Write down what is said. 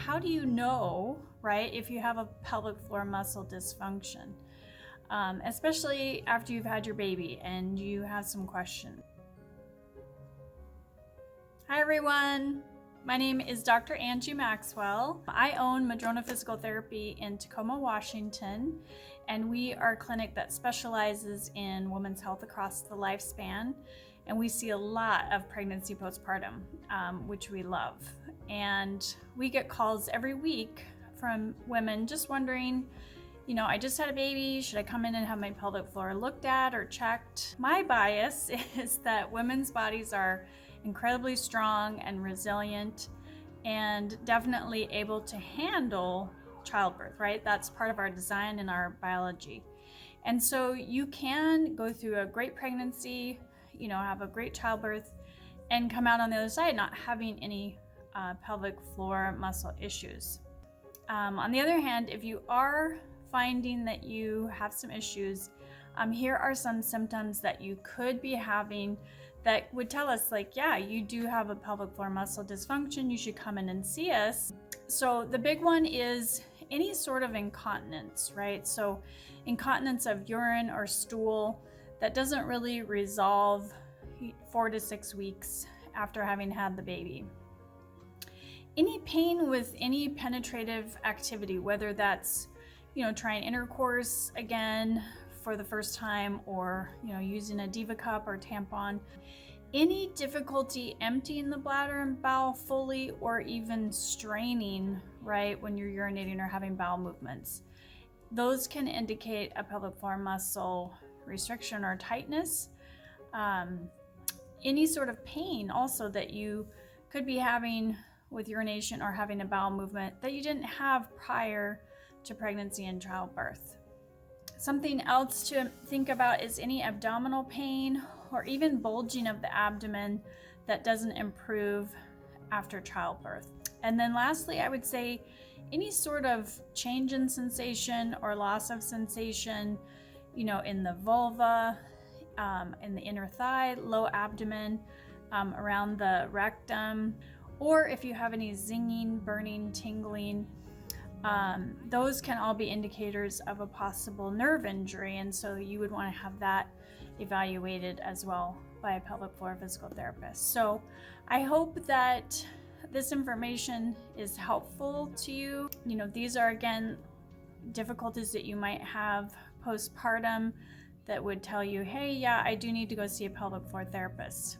how do you know, right, if you have a pelvic floor muscle dysfunction, especially after you've had your baby and you have some questions? Hi everyone, my name is Dr. Angie Maxwell. I own Madrona Physical Therapy in Tacoma, Washington, and we are a clinic that specializes in women's health across the lifespan, and we see a lot of pregnancy postpartum, which we love. And we get calls every week from women just wondering, I just had a baby, should I come in and have my pelvic floor looked at or checked? My bias is that women's bodies are incredibly strong and resilient and definitely able to handle childbirth, right? That's part of our design and our biology. And so you can go through a great pregnancy, have a great childbirth and come out on the other side not having any pelvic floor muscle issues. On the other hand, if you are finding that you have some issues, here are some symptoms that you could be having that would tell us, yeah, you do have a pelvic floor muscle dysfunction, you should come in and see us. So the big one is any sort of incontinence, right? So incontinence of urine or stool that doesn't really resolve 4 to 6 weeks after having had the baby. Any pain with any penetrative activity, whether that's, trying intercourse again for the first time or, using a Diva cup or tampon. Any difficulty emptying the bladder and bowel fully or even straining, right, when you're urinating or having bowel movements. Those can indicate a pelvic floor muscle restriction or tightness. Any sort of pain also that you could be having with urination or having a bowel movement that you didn't have prior to pregnancy and childbirth. Something else to think about is any abdominal pain or even bulging of the abdomen that doesn't improve after childbirth. And then lastly, I would say any sort of change in sensation or loss of sensation, in the vulva, in the inner thigh, low abdomen, around the rectum, or if you have any zinging, burning, tingling, those can all be indicators of a possible nerve injury, and so you would want to have that evaluated as well by a pelvic floor physical therapist. So I hope that this information is helpful to you. These are, again, difficulties that you might have postpartum that would tell you, hey, yeah, I do need to go see a pelvic floor therapist.